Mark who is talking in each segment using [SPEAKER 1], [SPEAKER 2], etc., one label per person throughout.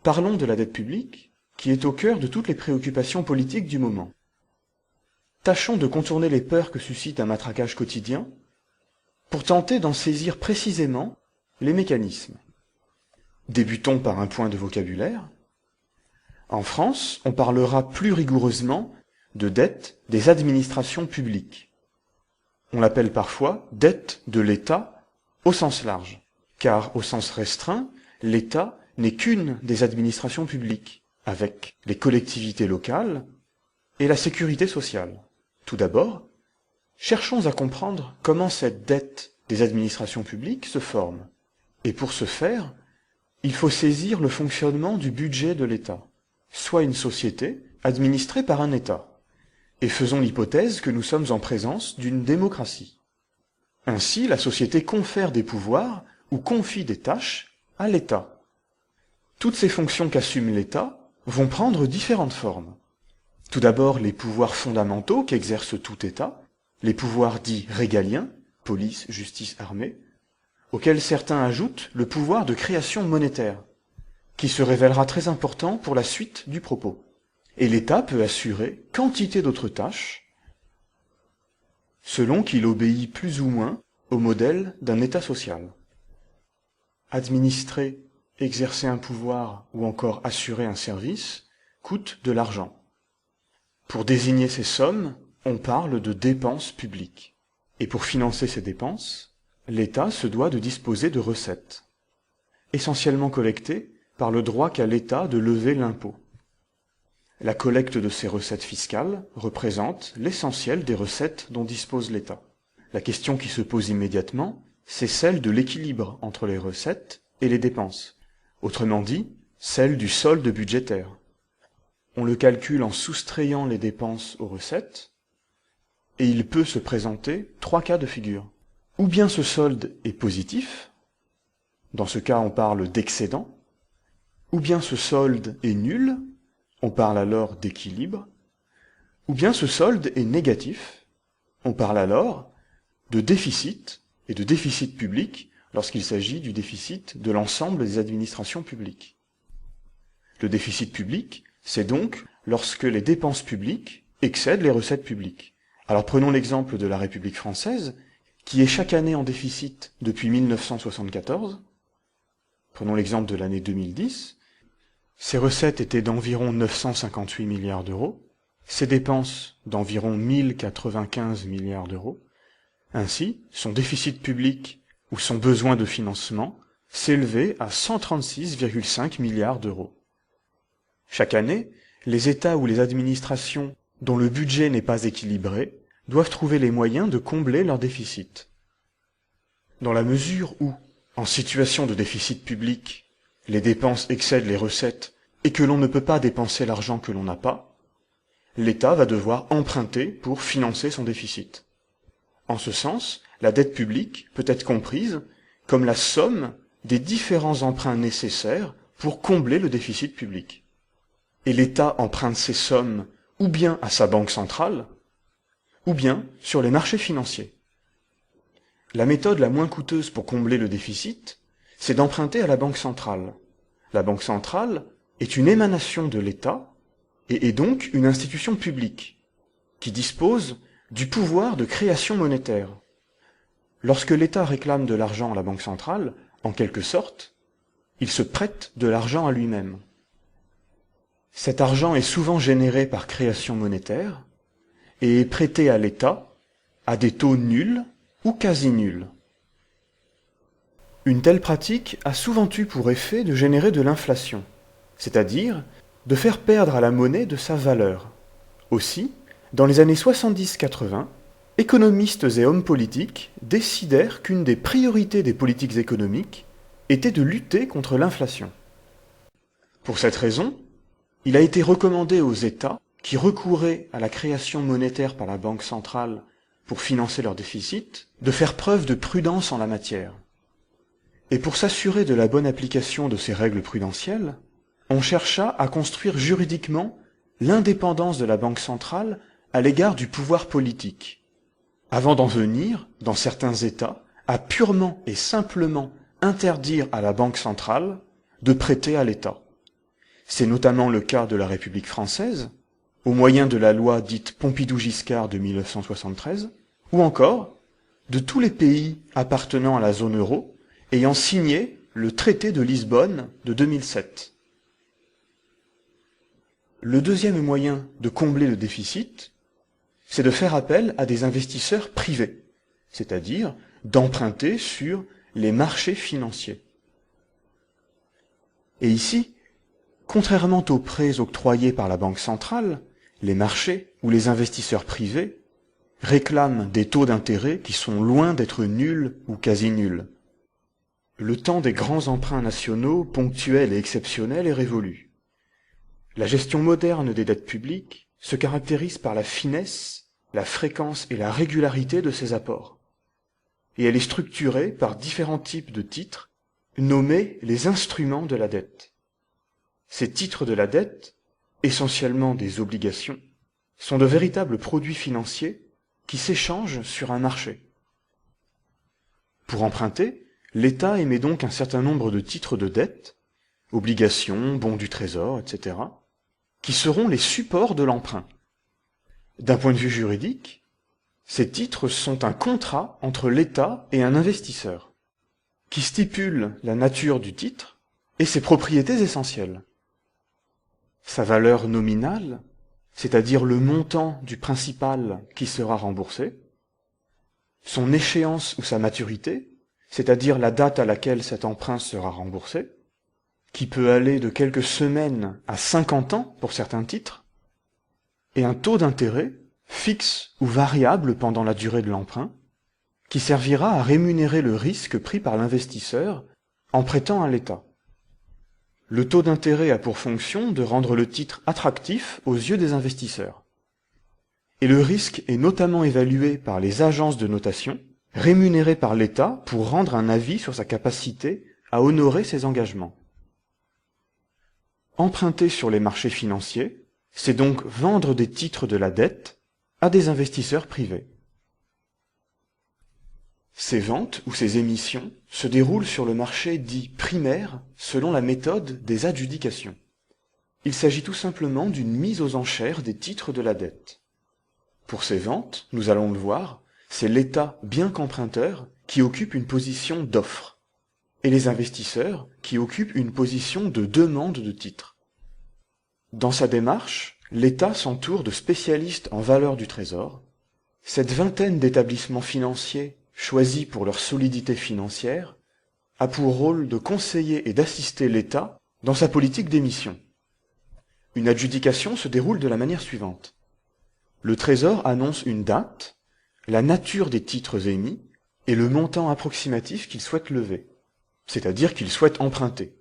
[SPEAKER 1] Parlons de la dette publique, qui est au cœur de toutes les préoccupations politiques du moment. Tâchons de contourner les peurs que suscite un matraquage quotidien, pour tenter d'en saisir précisément les mécanismes. Débutons par un point de vocabulaire. En France, on parlera plus rigoureusement de dette des administrations publiques. On l'appelle parfois dette de l'État au sens large, car au sens restreint, l'État n'est qu'une des administrations publiques, avec les collectivités locales et la sécurité sociale. Tout d'abord, cherchons à comprendre comment cette dette des administrations publiques se forme. Et pour ce faire, il faut saisir le fonctionnement du budget de l'État, soit une société administrée par un État. Et faisons l'hypothèse que nous sommes en présence d'une démocratie. Ainsi, la société confère des pouvoirs ou confie des tâches à l'État. Toutes ces fonctions qu'assume l'État vont prendre différentes formes. Tout d'abord, les pouvoirs fondamentaux qu'exerce tout État, les pouvoirs dits régaliens, police, justice, armée, auxquels certains ajoutent le pouvoir de création monétaire, qui se révélera très important pour la suite du propos. Et l'État peut assurer quantité d'autres tâches, selon qu'il obéit plus ou moins au modèle d'un État social. Administrer, exercer un pouvoir ou encore assurer un service coûte de l'argent. Pour désigner ces sommes, on parle de dépenses publiques. Et pour financer ces dépenses, l'État se doit de disposer de recettes, essentiellement collectées par le droit qu'a l'État de lever l'impôt. La collecte de ces recettes fiscales représente l'essentiel des recettes dont dispose l'État. La question qui se pose immédiatement, c'est celle de l'équilibre entre les recettes et les dépenses. Autrement dit, celle du solde budgétaire. On le calcule en soustrayant les dépenses aux recettes, et il peut se présenter trois cas de figure. Ou bien ce solde est positif, dans ce cas on parle d'excédent, ou bien ce solde est nul, on parle alors d'équilibre, ou bien ce solde est négatif, on parle alors de déficit et de déficit public lorsqu'il s'agit du déficit de l'ensemble des administrations publiques. Le déficit public, c'est donc lorsque les dépenses publiques excèdent les recettes publiques. Alors prenons l'exemple de la République française, qui est chaque année en déficit depuis 1974. Prenons l'exemple de l'année 2010. Ses recettes étaient d'environ 958 milliards d'euros, ses dépenses d'environ 1095 milliards d'euros. Ainsi, son déficit public ou son besoin de financement s'élevait à 136,5 milliards d'euros. Chaque année, les États ou les administrations dont le budget n'est pas équilibré doivent trouver les moyens de combler leur déficit. Dans la mesure où, en situation de déficit public, les dépenses excèdent les recettes et que l'on ne peut pas dépenser l'argent que l'on n'a pas, l'État va devoir emprunter pour financer son déficit. En ce sens, la dette publique peut être comprise comme la somme des différents emprunts nécessaires pour combler le déficit public. Et l'État emprunte ces sommes ou bien à sa banque centrale, ou bien sur les marchés financiers. La méthode la moins coûteuse pour combler le déficit, c'est d'emprunter à la Banque centrale. La Banque centrale est une émanation de l'État et est donc une institution publique qui dispose du pouvoir de création monétaire. Lorsque l'État réclame de l'argent à la Banque centrale, en quelque sorte, il se prête de l'argent à lui-même. Cet argent est souvent généré par création monétaire et est prêté à l'État à des taux nuls ou quasi nuls. Une telle pratique a souvent eu pour effet de générer de l'inflation, c'est-à-dire de faire perdre à la monnaie de sa valeur. Aussi, dans les années 70-80, économistes et hommes politiques décidèrent qu'une des priorités des politiques économiques était de lutter contre l'inflation. Pour cette raison, il a été recommandé aux États qui recouraient à la création monétaire par la Banque centrale pour financer leur déficit, de faire preuve de prudence en la matière. Et pour s'assurer de la bonne application de ces règles prudentielles, on chercha à construire juridiquement l'indépendance de la Banque centrale à l'égard du pouvoir politique, avant d'en venir, dans certains États, à purement et simplement interdire à la Banque centrale de prêter à l'État. C'est notamment le cas de la République française, au moyen de la loi dite Pompidou-Giscard de 1973, ou encore de tous les pays appartenant à la zone euro ayant signé le traité de Lisbonne de 2007. Le deuxième moyen de combler le déficit, c'est de faire appel à des investisseurs privés, c'est-à-dire d'emprunter sur les marchés financiers. Et ici, contrairement aux prêts octroyés par la Banque centrale, les marchés ou les investisseurs privés réclament des taux d'intérêt qui sont loin d'être nuls ou quasi nuls. Le temps des grands emprunts nationaux, ponctuels et exceptionnels, est révolu. La gestion moderne des dettes publiques se caractérise par la finesse, la fréquence et la régularité de ses apports. Et elle est structurée par différents types de titres, nommés les instruments de la dette. Ces titres de la dette, essentiellement des obligations, sont de véritables produits financiers qui s'échangent sur un marché. Pour emprunter, l'État émet donc un certain nombre de titres de dette, obligations, bons du trésor, etc., qui seront les supports de l'emprunt. D'un point de vue juridique, ces titres sont un contrat entre l'État et un investisseur, qui stipule la nature du titre et ses propriétés essentielles. Sa valeur nominale, c'est-à-dire le montant du principal qui sera remboursé, son échéance ou sa maturité, c'est-à-dire la date à laquelle cet emprunt sera remboursé, qui peut aller de quelques semaines à 50 ans pour certains titres, et un taux d'intérêt fixe ou variable pendant la durée de l'emprunt, qui servira à rémunérer le risque pris par l'investisseur en prêtant à l'État. Le taux d'intérêt a pour fonction de rendre le titre attractif aux yeux des investisseurs. Et le risque est notamment évalué par les agences de notation, rémunérées par l'État pour rendre un avis sur sa capacité à honorer ses engagements. Emprunter sur les marchés financiers, c'est donc vendre des titres de la dette à des investisseurs privés. Ces ventes ou ces émissions se déroulent sur le marché dit primaire selon la méthode des adjudications. Il s'agit tout simplement d'une mise aux enchères des titres de la dette. Pour ces ventes, nous allons le voir, c'est l'État bien qu'emprunteur qui occupe une position d'offre et les investisseurs qui occupent une position de demande de titres. Dans sa démarche, l'État s'entoure de spécialistes en valeur du trésor. Cette vingtaine d'établissements financiers choisis pour leur solidité financière a pour rôle de conseiller et d'assister l'État dans sa politique d'émission. Une adjudication se déroule de la manière suivante. Le Trésor annonce une date, la nature des titres émis et le montant approximatif qu'il souhaite lever, c'est-à-dire qu'il souhaite emprunter.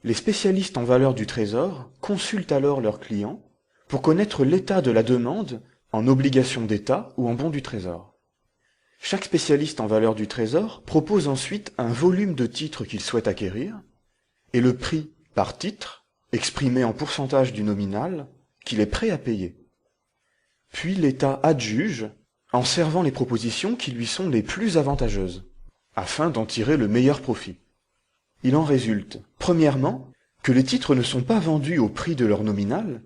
[SPEAKER 1] Les spécialistes en valeur du Trésor consultent alors leurs clients pour connaître l'état de la demande en obligations d'État ou en bons du Trésor. Chaque spécialiste en valeur du Trésor propose ensuite un volume de titres qu'il souhaite acquérir et le prix par titre, exprimé en pourcentage du nominal, qu'il est prêt à payer. Puis l'État adjuge en servant les propositions qui lui sont les plus avantageuses, afin d'en tirer le meilleur profit. Il en résulte, premièrement, que les titres ne sont pas vendus au prix de leur nominal,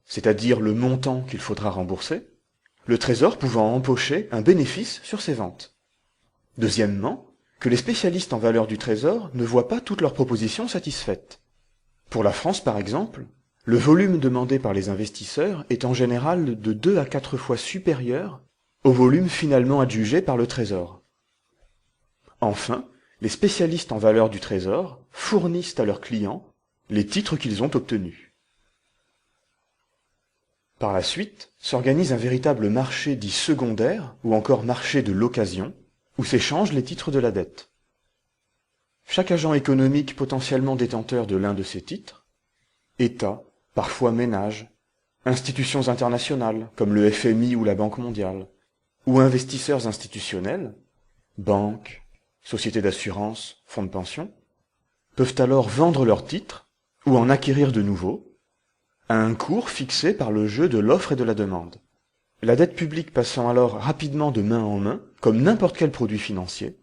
[SPEAKER 1] c'est-à-dire le montant qu'il faudra rembourser, le Trésor pouvant empocher un bénéfice sur ces ventes. Deuxièmement, que les spécialistes en valeur du Trésor ne voient pas toutes leurs propositions satisfaites. Pour la France, par exemple, le volume demandé par les investisseurs est en général de 2 à 4 fois supérieur au volume finalement adjugé par le Trésor. Enfin, les spécialistes en valeur du Trésor fournissent à leurs clients les titres qu'ils ont obtenus. Par la suite, s'organise un véritable marché dit secondaire, ou encore marché de l'occasion, où s'échangent les titres de la dette. Chaque agent économique potentiellement détenteur de l'un de ces titres, État, parfois ménages, institutions internationales comme le FMI ou la Banque mondiale, ou investisseurs institutionnels, banques, sociétés d'assurance, fonds de pension, peuvent alors vendre leurs titres ou en acquérir de nouveaux, à un cours fixé par le jeu de l'offre et de la demande. La dette publique passant alors rapidement de main en main, comme n'importe quel produit financier,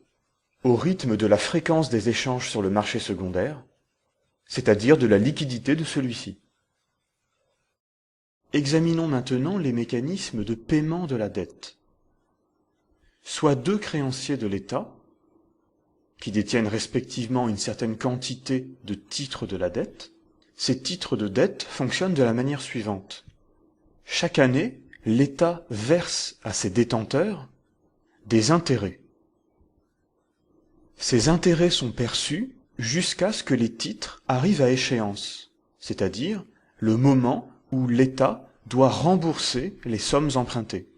[SPEAKER 1] au rythme de la fréquence des échanges sur le marché secondaire, c'est-à-dire de la liquidité de celui-ci. Examinons maintenant les mécanismes de paiement de la dette. Soit deux créanciers de l'État, qui détiennent respectivement une certaine quantité de titres de la dette. Ces titres de dette fonctionnent de la manière suivante. Chaque année, l'État verse à ses détenteurs des intérêts. Ces intérêts sont perçus jusqu'à ce que les titres arrivent à échéance, c'est-à-dire le moment où l'État doit rembourser les sommes empruntées.